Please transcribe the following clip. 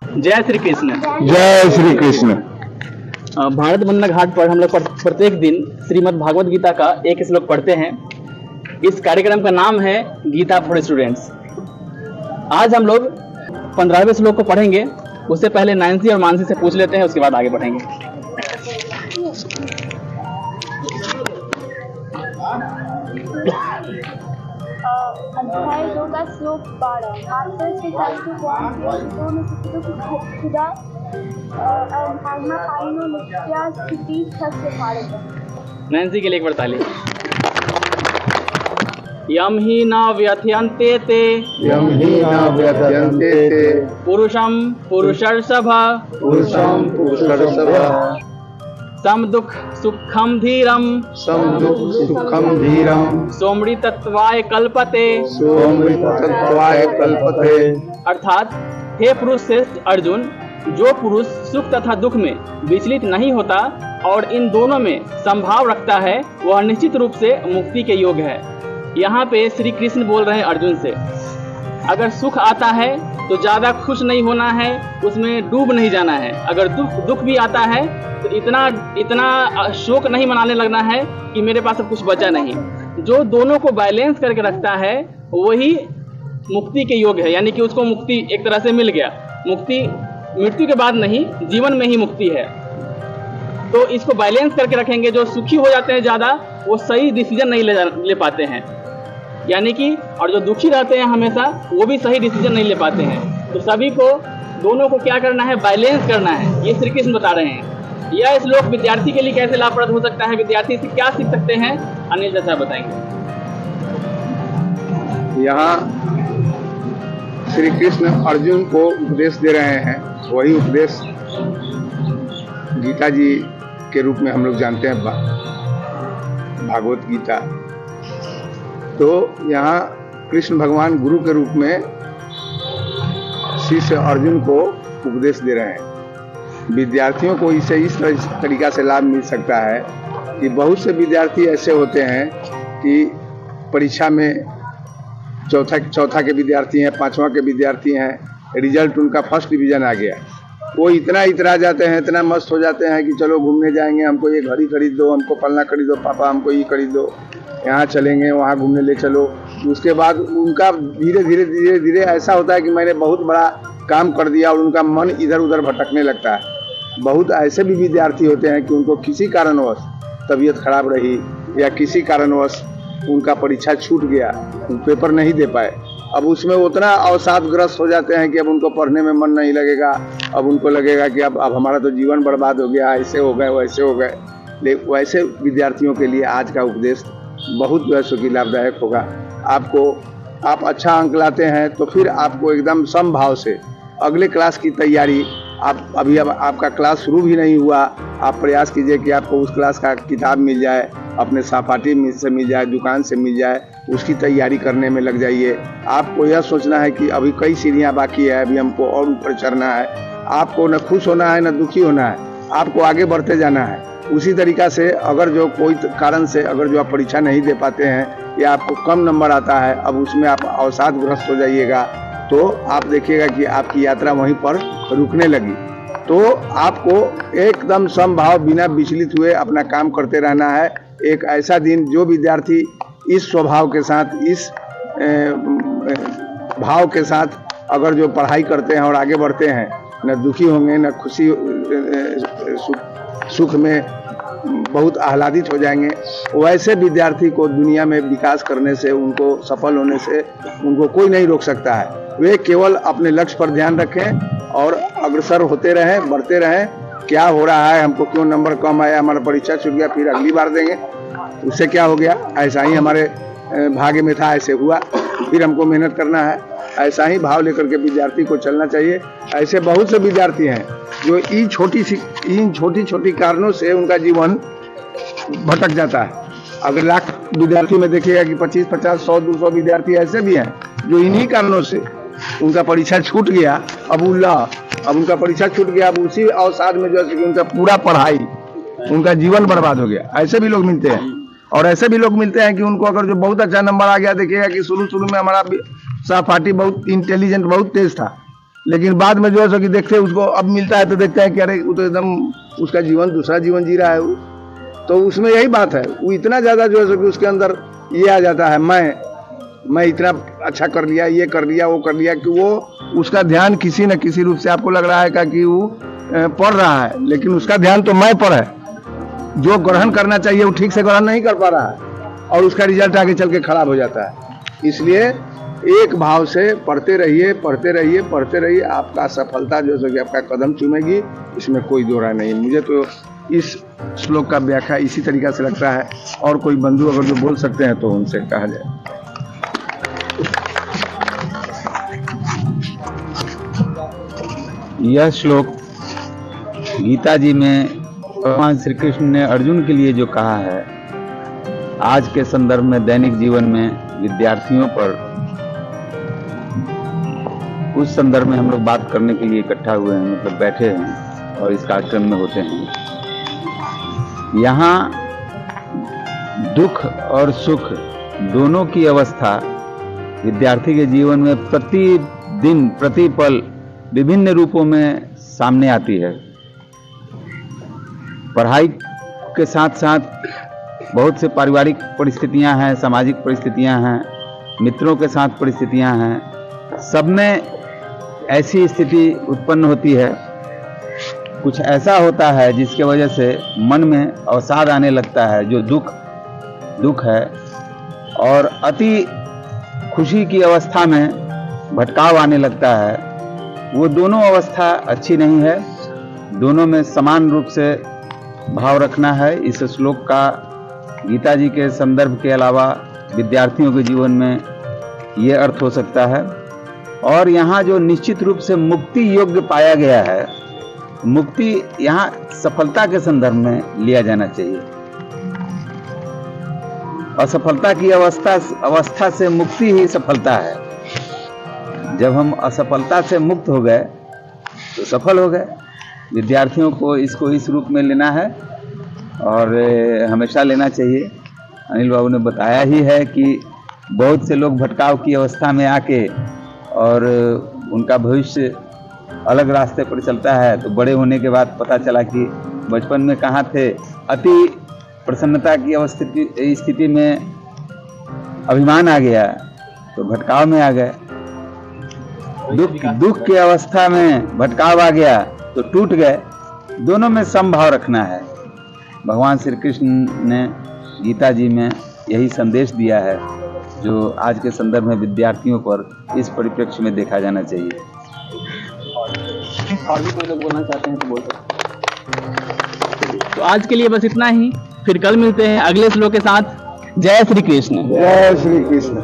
जय श्री कृष्ण। जय श्री कृष्ण। भारत वंदना घाट पर हम लोग प्रत्येक दिन श्रीमद् भागवत गीता का एक श्लोक पढ़ते हैं। इस कार्यक्रम का नाम है गीता फॉर स्टूडेंट्स। आज हम लोग 15वें श्लोक को पढ़ेंगे। उससे पहले नैन्सी और मानसी से पूछ लेते हैं, उसके बाद आगे बढ़ेंगे। अध्याय 2 का श्लोक 12। After she tried to warn him, दोनों शिक्षकों की खुदा भागना पाइनो नित्या स्थिति सस्य भारत। नैन्सी के लिए एक बार ताली। यम ही न व्यथयन्ते ते यम ही न व्यथयन्ते ते पुरुषं पुरुषर्षभ पुरुषं पुरुषर्षभ सम दुख सुखम धीरम सम दुख सुखम धीरम सोमृतत्वाय कल्पते। सोमृतत्वाय कल्पते। अर्थात हे पुरुष श्रेष्ठ अर्जुन, जो पुरुष सुख तथा दुख में विचलित नहीं होता और इन दोनों में संभाव रखता है, वह निश्चित रूप से मुक्ति के योग्य है। यहाँ पे श्री कृष्ण बोल रहे हैं अर्जुन से, अगर सुख आता है तो ज्यादा खुश नहीं होना है, उसमें डूब नहीं जाना है। अगर दुख भी आता है तो इतना शोक नहीं मनाने लगना है कि मेरे पास अब कुछ बचा नहीं। जो दोनों को बैलेंस करके रखता है वही मुक्ति के योग्य है, यानी कि उसको मुक्ति एक तरह से मिल गया। मुक्ति मृत्यु के बाद नहीं, जीवन में ही मुक्ति है। तो इसको बैलेंस करके रखेंगे। जो सुखी हो जाते हैं ज्यादा, वो सही डिसीजन नहीं ले पाते हैं, यानी कि, और जो दुखी रहते हैं हमेशा, वो भी सही डिसीजन नहीं ले पाते हैं। तो सभी को, दोनों को क्या करना है, बैलेंस करना है। ये श्री कृष्ण बता रहे हैं। यह श्लोक विद्यार्थी के लिए कैसे लाभप्रद हो सकता है, विद्यार्थी से क्या सीख सकते हैं, अनिल चाचा बताएंगे। यहाँ श्री कृष्ण अर्जुन को उपदेश दे रहे हैं। वही उपदेश गीता जी के रूप में हम लोग जानते हैं, भागवत गीता। तो यहाँ कृष्ण भगवान गुरु के रूप में शिष्य अर्जुन को उपदेश दे रहे हैं। विद्यार्थियों को इसे इस तरीका से लाभ मिल सकता है कि बहुत से विद्यार्थी ऐसे होते हैं कि परीक्षा में चौथा के विद्यार्थी हैं, 5वां के विद्यार्थी हैं, रिजल्ट उनका फर्स्ट डिवीजन आ गया, वो इतना इतरा जाते हैं, इतना मस्त हो जाते हैं कि चलो घूमने जाएंगे, हमको ये घड़ी खरीद दो, हमको फलना खरीद दो, पापा हमको ये खरीद दो, यहाँ चलेंगे, वहाँ घूमने ले चलो। उसके बाद उनका धीरे धीरे ऐसा होता है कि मैंने बहुत बड़ा काम कर दिया और उनका मन इधर उधर भटकने लगता है। बहुत ऐसे भी विद्यार्थी होते हैं कि उनको किसी कारणवश तबीयत खराब रही या किसी कारणवश उनका परीक्षा छूट गया, पेपर नहीं दे पाए। अब उसमें उतना अवसादग्रस्त हो जाते हैं कि अब उनको पढ़ने में मन नहीं लगेगा। अब उनको लगेगा कि अब हमारा तो जीवन बर्बाद हो गया, ऐसे हो गए वैसे हो गए। लेकिन वैसे विद्यार्थियों के लिए आज का उपदेश बहुत जो है सो कि लाभदायक होगा। आप अच्छा अंक लाते हैं तो फिर आपको एकदम समभाव से अगले क्लास की तैयारी, अब आपका क्लास शुरू भी नहीं हुआ, आप प्रयास कीजिए कि आपको उस क्लास का किताब मिल जाए, अपने सहपाठी से मिल जाए, दुकान से मिल जाए, उसकी तैयारी करने में लग जाइए। आपको यह सोचना है कि अभी कई सीढ़ियाँ बाकी है, अभी हमको और ऊपर चढ़ना है। आपको न खुश होना है न दुखी होना है, आपको आगे बढ़ते जाना है। उसी तरीक़ा से अगर जो कोई कारण से अगर जो आप परीक्षा नहीं दे पाते हैं या आपको कम नंबर आता है, अब उसमें आप अवसादग्रस्त हो जाइएगा, तो आप देखिएगा कि आपकी यात्रा वहीं पर रुकने लगी। तो आपको एकदम समभाव बिना विचलित हुए अपना काम करते रहना है। एक ऐसा दिन, जो विद्यार्थी इस स्वभाव के साथ, इस भाव के साथ अगर जो पढ़ाई करते हैं और आगे बढ़ते हैं, न दुखी होंगे न खुशी, सुख में बहुत आह्लादित हो जाएंगे। वैसे विद्यार्थी को दुनिया में विकास करने से, उनको सफल होने से उनको कोई नहीं रोक सकता है। वे केवल अपने लक्ष्य पर ध्यान रखें और अग्रसर होते रहें, बढ़ते रहें। क्या हो रहा है, हमको क्यों नंबर कम आया, हमारा परीक्षा छूट गया, फिर अगली बार देंगे, उससे क्या हो गया, ऐसा ही हमारे भाग्य में था, ऐसे हुआ, फिर हमको मेहनत करना है। ऐसा ही भाव लेकर के विद्यार्थी को चलना चाहिए। ऐसे बहुत से विद्यार्थी हैं जो इन छोटी छोटी कारणों से उनका जीवन भटक जाता है। अगर लाख विद्यार्थी में देखिएगा कि 25, 50, 100, 200 विद्यार्थी ऐसे भी हैं जो इन्हीं कारणों से उनका परीक्षा छूट गया। अब उनका परीक्षा छूट गया, अब उसी अवसाद में जो है उनका पूरा पढ़ाई, उनका जीवन बर्बाद हो गया। ऐसे भी लोग मिलते हैं। और ऐसे भी लोग मिलते हैं कि उनको अगर जो बहुत अच्छा नंबर आ गया, देखिएगा कि शुरू में हमारा सहपाठी बहुत इंटेलिजेंट, बहुत तेज था, लेकिन बाद में जो है सो कि देखते हैं उसको, अब मिलता है तो देखते हैं कि अरे वो तो एकदम उसका जीवन दूसरा जीवन जी रहा है वो। तो उसमें यही बात है, वो इतना ज़्यादा जो है सो कि उसके अंदर ये आ जाता है, मैं इतना अच्छा कर लिया, ये कर लिया, वो कर लिया, कि वो उसका ध्यान किसी न किसी रूप से आपको लग रहा है कि वो पढ़ रहा है, लेकिन उसका ध्यान तो मैं पर है। जो ग्रहण करना चाहिए वो ठीक से ग्रहण नहीं कर पा रहा है और उसका रिजल्ट आगे चल के खराब हो जाता है। इसलिए एक भाव से पढ़ते रहिए, पढ़ते रहिए, पढ़ते रहिए, आपका सफलता जो है कि आपका कदम चूमेगी, इसमें कोई दो राय नहीं। मुझे तो इस श्लोक का व्याख्या इसी तरीका से लगता है, और कोई बंधु अगर जो बोल सकते हैं तो उनसे कहा जाए। यह श्लोक गीता जी में भगवान श्री कृष्ण ने अर्जुन के लिए जो कहा है, आज के संदर्भ में दैनिक जीवन में विद्यार्थियों पर, उस संदर्भ में हम लोग बात करने के लिए इकट्ठा हुए हैं, मतलब बैठे हैं और इस कार्यक्रम में होते हैं। यहाँ दुख और सुख दोनों की अवस्था विद्यार्थी के जीवन में प्रतिदिन प्रतिपल विभिन्न रूपों में सामने आती है। पढ़ाई के साथ साथ बहुत से पारिवारिक परिस्थितियां हैं, सामाजिक परिस्थितियां हैं, मित्रों के साथ परिस्थितियां हैं, सब में ऐसी स्थिति उत्पन्न होती है। कुछ ऐसा होता है जिसके वजह से मन में अवसाद आने लगता है, जो दुख है, और अति खुशी की अवस्था में भटकाव आने लगता है। वो दोनों अवस्था अच्छी नहीं है, दोनों में समान रूप से भाव रखना है। इस श्लोक का गीता जी के संदर्भ के अलावा विद्यार्थियों के जीवन में ये अर्थ हो सकता है। और यहाँ जो निश्चित रूप से मुक्ति योग्य पाया गया है, मुक्ति यहाँ सफलता के संदर्भ में लिया जाना चाहिए। असफलता की अवस्था से मुक्ति ही सफलता है। जब हम असफलता से मुक्त हो गए तो सफल हो गए। विद्यार्थियों को इसको इस रूप में लेना है और हमेशा लेना चाहिए। अनिल बाबू ने बताया ही है कि बहुत से लोग भटकाव की अवस्था में आके और उनका भविष्य अलग रास्ते पर चलता है, तो बड़े होने के बाद पता चला कि बचपन में कहाँ थे। अति प्रसन्नता की स्थिति में अभिमान आ गया तो भटकाव में आ गए। दुख की अवस्था में भटकाव आ गया तो टूट गए। दोनों में समभाव रखना है। भगवान श्री कृष्ण ने गीता जी में यही संदेश दिया है, जो आज के संदर्भ में विद्यार्थियों पर इस परिप्रेक्ष्य में देखा जाना चाहिए। और भी कोई लोग बोलना चाहते हैं तो बोल सकते हैं। तो आज के लिए बस इतना ही, फिर कल मिलते हैं अगले श्लोक के साथ। जय श्री कृष्ण। जय श्री कृष्ण।